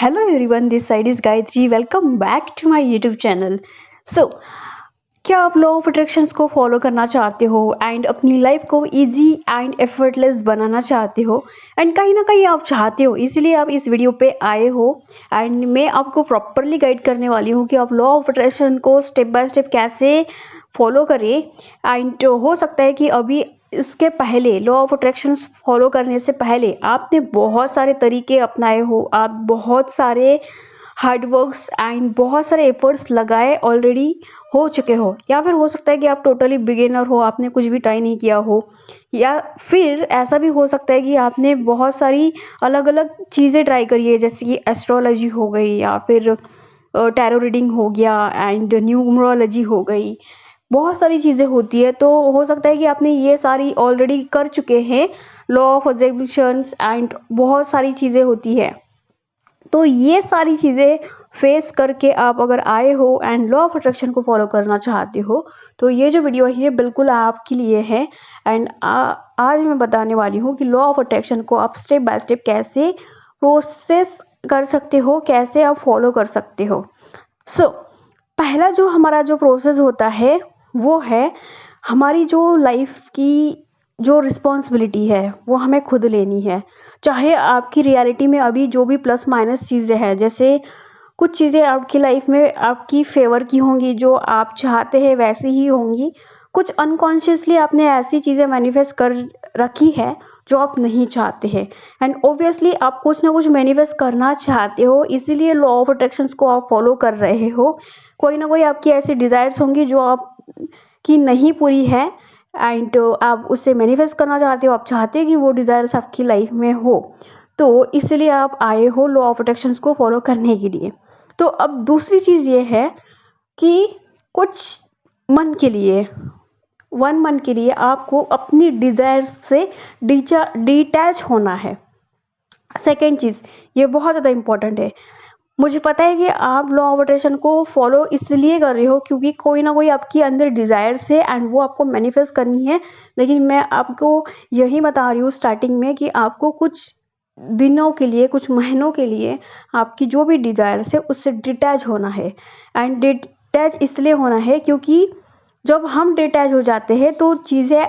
Hello everyone, this side is Gayatri. Welcome back to my YouTube channel. So, क्या आप law of attractions को follow करना चाहते हो एंड अपनी लाइफ को इजी एंड एफर्टलेस बनाना चाहते हो एंड कहीं ना कहीं आप चाहते हो, इसलिए आप इस वीडियो पे आए हो एंड मैं आपको प्रॉपरली गाइड करने वाली हूँ कि आप लॉ ऑफ अट्रैक्शन को स्टेप बाय स्टेप कैसे फॉलो करें। एंड हो सकता है कि अभी इसके पहले लॉ ऑफ अट्रैक्शन फॉलो करने से पहले आपने बहुत सारे तरीके अपनाए हो, आप बहुत सारे हार्ड वर्क्स एंड बहुत सारे एफर्ट्स लगाए ऑलरेडी हो चुके हो, या फिर हो सकता है कि आप टोटली बिगिनर हो, आपने कुछ भी ट्राई नहीं किया हो, या फिर ऐसा भी हो सकता है कि आपने बहुत सारी अलग अलग चीज़ें ट्राई करी है, जैसे कि एस्ट्रोलॉजी हो गई या फिर टैरो रीडिंग हो गया एंड न्यूमरोलॉजी हो गई। बहुत सारी चीज़ें होती है, तो हो सकता है कि आपने ये सारी ऑलरेडी कर चुके हैं। लॉ ऑफ अजम्पशंस एंड बहुत सारी चीज़ें होती है, तो ये सारी चीज़ें फेस करके आप अगर आए हो एंड लॉ ऑफ अट्रैक्शन को फॉलो करना चाहते हो, तो ये जो वीडियो है ये बिल्कुल आपके लिए है। एंड आज मैं बताने वाली हूँ कि लॉ ऑफ अट्रैक्शन को आप स्टेप बाय स्टेप कैसे प्रोसेस कर सकते हो, कैसे आप फॉलो कर सकते हो। सो पहला जो हमारा जो प्रोसेस होता है वो है हमारी जो लाइफ की जो रिस्पॉन्सिबिलिटी है वो हमें खुद लेनी है। चाहे आपकी रियलिटी में अभी जो भी प्लस माइनस चीज़ें हैं, जैसे कुछ चीज़ें आपकी लाइफ में आपकी फेवर की होंगी, जो आप चाहते हैं वैसी ही होंगी। कुछ अनकॉन्शियसली आपने ऐसी चीज़ें मैनिफेस्ट कर रखी है जो आप नहीं चाहते हैं, एंड ऑब्वियसली आप कुछ ना कुछ मैनिफेस्ट करना चाहते हो, इसीलिए लॉ ऑफ अट्रैक्शंस को आप फॉलो कर रहे हो। कोई ना कोई आपकी ऐसी डिज़ायर्स होंगी जो आप की नहीं पूरी है एंड आप उससे मैनिफेस्ट करना चाहते हो, आप चाहते हो कि वो डिज़ायर्स आपकी लाइफ में हो, तो इसलिए आप आए हो लॉ ऑफ अट्रैक्शंस को फॉलो करने के लिए। तो अब दूसरी चीज़ ये है कि कुछ मन के लिए 1 मंथ के लिए आपको अपनी डिज़ायर्स से डिटैच होना है। सेकेंड चीज़, ये बहुत ज़्यादा इम्पोर्टेंट है। मुझे पता है कि आप लॉ ऑफ अट्रैक्शन को फॉलो इसलिए कर रहे हो क्योंकि कोई ना कोई आपके अंदर डिज़ायर्स है एंड वो आपको मैनिफेस्ट करनी है, लेकिन मैं आपको यही बता रही हूँ स्टार्टिंग में कि आपको कुछ दिनों के लिए, कुछ महीनों के लिए आपकी जो भी डिज़ायर्स है उससे डिटैच होना है। एंड डिटैच इसलिए होना है क्योंकि जब हम डिटैच हो जाते हैं तो चीज़ें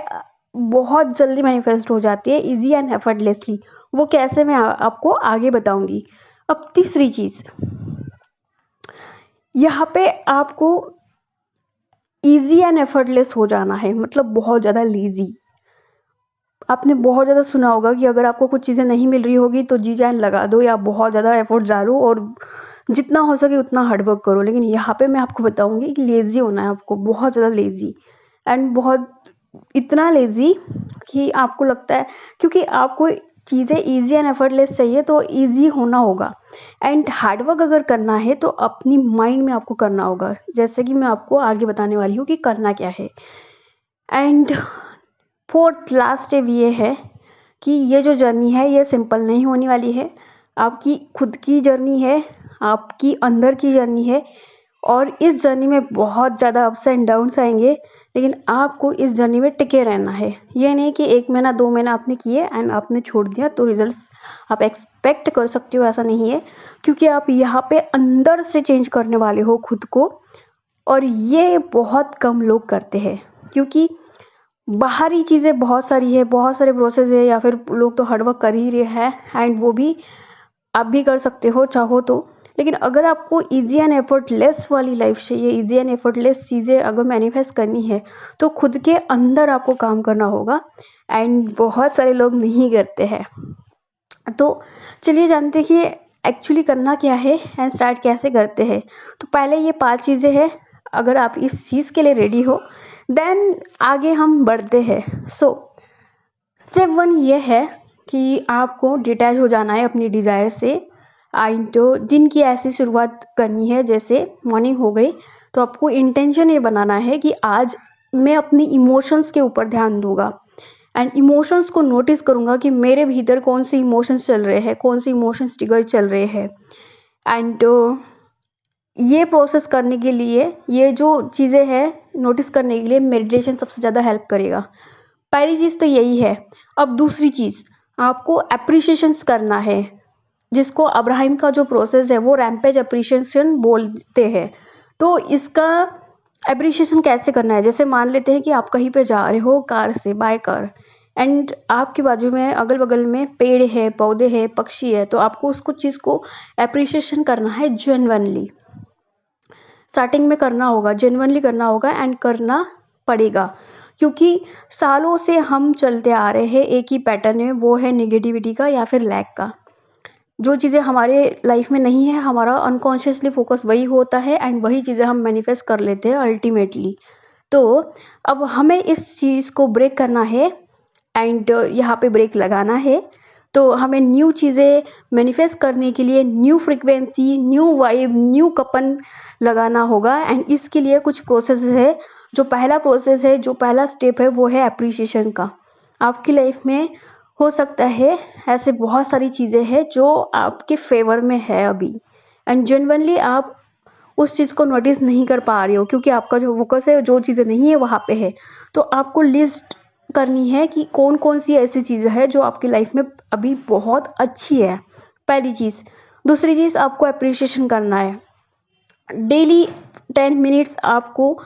बहुत जल्दी मैनिफेस्ट हो जाती है, इजी एंड एफर्टलेसली। वो कैसे मैं आपको आगे बताऊंगी। अब तीसरी चीज़, यहाँ पे आपको इजी एंड एफर्टलेस हो जाना है, मतलब बहुत ज़्यादा लेजी। आपने बहुत ज़्यादा सुना होगा कि अगर आपको कुछ चीज़ें नहीं मिल रही होगी तो जी जान लगा दो या बहुत ज़्यादा एफर्ट डालो और जितना हो सके उतना हार्डवर्क करो, लेकिन यहाँ पे मैं आपको बताऊंगी कि लेज़ी होना है आपको, बहुत ज़्यादा लेज़ी एंड बहुत इतना लेज़ी कि आपको लगता है, क्योंकि आपको चीज़ें इजी एंड एफर्टलेस चाहिए तो इजी होना होगा। एंड हार्डवर्क अगर करना है तो अपनी माइंड में आपको करना होगा, जैसे कि मैं आपको आगे बताने वाली हूँ कि करना क्या है। एंड फोर्थ लास्ट स्टेप ये है कि ये जो जर्नी है ये सिंपल नहीं होने वाली है। आपकी खुद की जर्नी है, आपकी अंदर की जर्नी है, और इस जर्नी में बहुत ज़्यादा अप्स एंड डाउन्स आएंगे, लेकिन आपको इस जर्नी में टिके रहना है। ये नहीं कि 1 महीना 2 महीना आपने किए एंड आपने छोड़ दिया तो रिजल्ट्स आप एक्सपेक्ट कर सकते हो, ऐसा नहीं है। क्योंकि आप यहाँ पे अंदर से चेंज करने वाले हो खुद को, और ये बहुत कम लोग करते हैं, क्योंकि बाहरी चीज़ें बहुत सारी है, बहुत सारे प्रोसेस है, या फिर लोग तो हार्डवर्क कर ही रहे हैं एंड वो भी आप भी कर सकते हो चाहो तो। लेकिन अगर आपको इजी एंड एफर्टलेस वाली लाइफ चाहिए, इजी एंड एफर्टलेस चीज़ें अगर मैनिफेस्ट करनी है, तो खुद के अंदर आपको काम करना होगा एंड बहुत सारे लोग नहीं करते हैं। तो चलिए जानते हैं कि एक्चुअली करना क्या है एंड स्टार्ट कैसे करते हैं। तो पहले ये 5 चीज़ें हैं, अगर आप इस चीज़ के लिए रेडी हो देन आगे हम बढ़ते हैं। सो स्टेप 1 ये है कि आपको डिटैच हो जाना है अपनी डिज़ायर से एंड तो दिन की ऐसी शुरुआत करनी है, जैसे मॉर्निंग हो गई तो आपको इंटेंशन ये बनाना है कि आज मैं अपनी इमोशंस के ऊपर ध्यान दूंगा एंड इमोशंस को नोटिस करूंगा कि मेरे भीतर कौन से इमोशंस चल रहे हैं, कौन से इमोशंस ट्रिगर चल रहे हैं। एंड ये प्रोसेस करने के लिए, ये जो चीज़ें हैं नोटिस करने के लिए मेडिटेशन सबसे ज़्यादा हेल्प करेगा। पहली चीज़ तो यही है। अब दूसरी चीज़, आपको अप्रिशिएशंस करना है। जिसको अब्राहम का जो प्रोसेस है वो रैम्पेज अप्रिशिएशन बोलते हैं। तो इसका अप्रिशिएशन कैसे करना है, जैसे मान लेते हैं कि आप कहीं पे जा रहे हो कार से, बाय कार, एंड आपके बाजू में अगल बगल में पेड़ है, पौधे हैं, पक्षी है, तो आपको उसको चीज़ को अप्रिशिएशन करना है जेन्युइनली। स्टार्टिंग में करना होगा, जेन्युइनली करना होगा एंड करना पड़ेगा, क्योंकि सालों से हम चलते आ रहे हैं एक ही पैटर्न है, वो है नेगेटिविटी का या फिर लैक का। जो चीज़ें हमारे लाइफ में नहीं है, हमारा अनकॉन्शियसली फोकस वही होता है एंड वही चीज़ें हम मैनिफेस्ट कर लेते हैं अल्टीमेटली। तो अब हमें इस चीज़ को ब्रेक करना है एंड यहाँ पे ब्रेक लगाना है। तो हमें न्यू चीज़ें मैनिफेस्ट करने के लिए new frequency, new vibe, new कपन लगाना होगा एंड इसके लिए कुछ प्रोसेस है। जो पहला प्रोसेस है, जो पहला स्टेप है, वो है अप्रिसिएशन का। आपकी लाइफ में हो सकता है ऐसे बहुत सारी चीज़ें हैं जो आपके फेवर में है अभी, एंड जेन्युइनली आप उस चीज़ को नोटिस नहीं कर पा रहे हो, क्योंकि आपका जो फोकस है जो चीज़ें नहीं है वहाँ पे है। तो आपको लिस्ट करनी है कि कौन कौन सी ऐसी चीज़ें हैं जो आपकी लाइफ में अभी बहुत अच्छी है, पहली चीज़। दूसरी चीज़, आपको अप्रिसिएशन करना है। डेली 10 मिनट्स आपको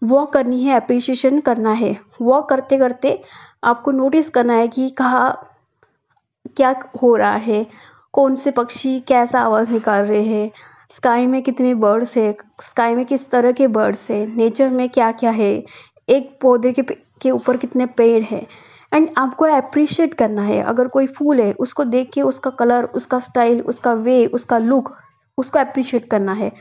वॉक करनी है, अप्रिसिएशन करना है। वॉक करते करते आपको नोटिस करना है कि कहाँ क्या हो रहा है, कौन से पक्षी कैसा आवाज़ निकाल रहे हैं, स्काई में कितने बर्ड्स है, स्काई में किस तरह के बर्ड्स है, नेचर में क्या क्या है, एक पौधे के ऊपर कितने पेड़ है, एंड आपको अप्रिशिएट करना है। अगर कोई फूल है, उसको देख के उसका कलर, उसका स्टाइल, उसका वे, उसका लुक, उसको अप्रिशिएट करना है।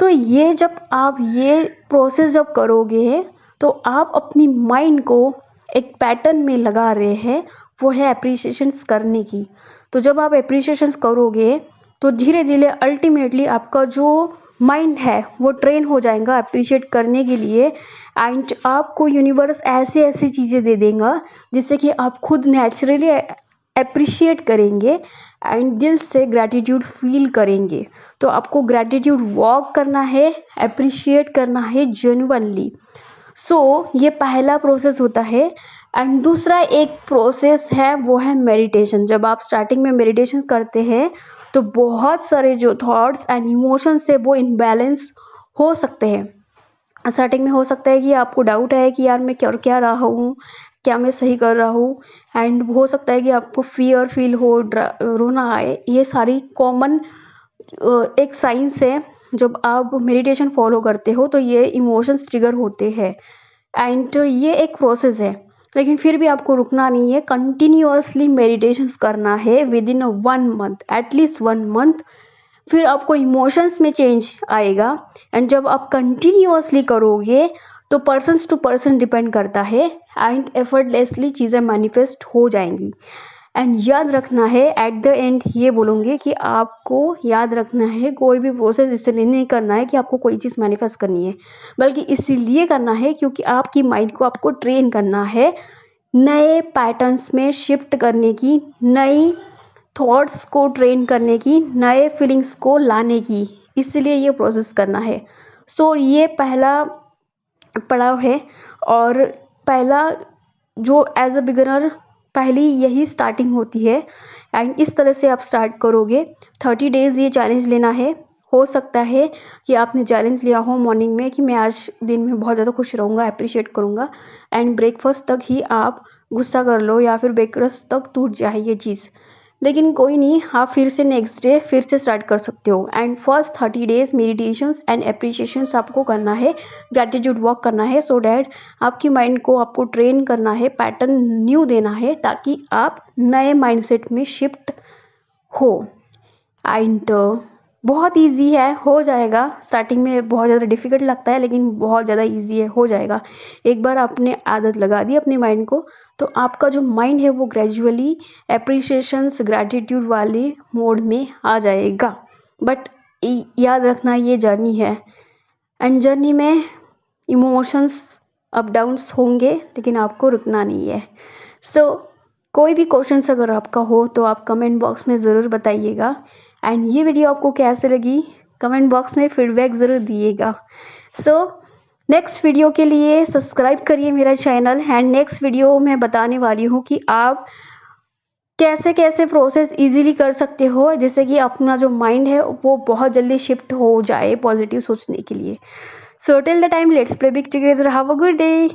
तो ये जब आप ये प्रोसेस जब करोगे तो आप अपनी माइंड को एक पैटर्न में लगा रहे हैं, वो है अप्रिसिएशंस करने की। तो जब आप अप्रिसिएशंस करोगे तो धीरे धीरे अल्टीमेटली आपका जो माइंड है वो ट्रेन हो जाएगा अप्रिशिएट करने के लिए, एंड आपको यूनिवर्स ऐसे ऐसी चीज़ें दे देगा जिससे कि आप खुद नेचुरली अप्रिशिएट करेंगे एंड दिल से ग्रैटिट्यूड फील करेंगे। तो आपको ग्रैटिट्यूड वॉक करना है, अप्रिशिएट करना है जेन्युइनली। सो ये पहला प्रोसेस होता है। एंड दूसरा एक प्रोसेस है वो है मेडिटेशन। जब आप स्टार्टिंग में मेडिटेशन करते हैं तो बहुत सारे जो थॉट्स एंड इमोशंस है वो इनबैलेंस हो सकते हैं। स्टार्टिंग में हो सकता है कि आपको डाउट है कि यार मैं कर क्या रहा हूँ, क्या मैं सही कर रहा हूँ, एंड हो सकता है कि आपको फियर फील हो, रोना आए। ये सारी कॉमन एक साइंस है। जब आप मेडिटेशन फॉलो करते हो तो ये इमोशंस ट्रिगर होते हैं एंड ये एक प्रोसेस है, लेकिन फिर भी आपको रुकना नहीं है, कंटिन्यूअसली मेडिटेशंस करना है with in 1 month, at least 1 month. फिर आपको इमोशंस में चेंज आएगा एंड जब आप कंटिन्यूअसली करोगे तो पर्सन्स टू पर्सन डिपेंड करता है एंड एफर्टलेसली चीज़ें मैनिफेस्ट हो जाएंगी। एंड याद रखना है, एट द एंड ये बोलूँगी कि आपको याद रखना है कोई भी प्रोसेस इसलिए नहीं करना है कि आपको कोई चीज़ मैनिफेस्ट करनी है, बल्कि इसीलिए करना है क्योंकि आपकी माइंड को आपको ट्रेन करना है नए पैटर्न्स में शिफ्ट करने की, नई थॉट्स को ट्रेन करने की, नए फीलिंग्स को लाने की, इसलिए ये प्रोसेस करना है। सो ये पहला पड़ाव है और पहला जो एज अ बिगिनर पहली यही स्टार्टिंग होती है एंड इस तरह से आप स्टार्ट करोगे। 30 डेज़ ये चैलेंज लेना है। हो सकता है कि आपने चैलेंज लिया हो मॉर्निंग में कि मैं आज दिन में बहुत ज़्यादा खुश रहूँगा, अप्रिशिएट करूँगा, एंड ब्रेकफास्ट तक ही आप गुस्सा कर लो या फिर ब्रेकफास्ट तक टूट जाए ये चीज़, लेकिन कोई नहीं, आप फिर से नेक्स्ट डे फिर से स्टार्ट कर सकते हो। And first 30 days meditations and appreciations आपको करना है, ग्रैटिट्यूड वॉक करना है, सो डैट आपकी माइंड को आपको ट्रेन करना है, पैटर्न न्यू देना है ताकि आप नए माइंडसेट में शिफ्ट हो। एंड बहुत इजी है, हो जाएगा। स्टार्टिंग में बहुत ज़्यादा डिफ़िकल्ट लगता है लेकिन बहुत ज़्यादा इजी है, हो जाएगा। एक बार आपने आदत लगा दी अपने माइंड को तो आपका जो माइंड है वो ग्रेजुअली एप्रिसिएशंस, ग्रैटिट्यूड वाले मोड में आ जाएगा। बट याद रखना ये जर्नी है एंड जर्नी में इमोशंस अप डाउन्स होंगे लेकिन आपको रुकना नहीं है। सो कोई भी क्वेश्चंस अगर आपका हो तो आप कमेंट बॉक्स में ज़रूर बताइएगा एंड ये वीडियो आपको कैसे लगी कमेंट बॉक्स में फीडबैक ज़रूर दिएगा। सो नेक्स्ट वीडियो के लिए सब्सक्राइब करिए मेरा चैनल एंड नेक्स्ट वीडियो में बताने वाली हूँ कि आप कैसे कैसे प्रोसेस इजीली कर सकते हो जिससे कि अपना जो माइंड है वो बहुत जल्दी शिफ्ट हो जाए पॉजिटिव सोचने के लिए। So till the time let's play big together, have a good day.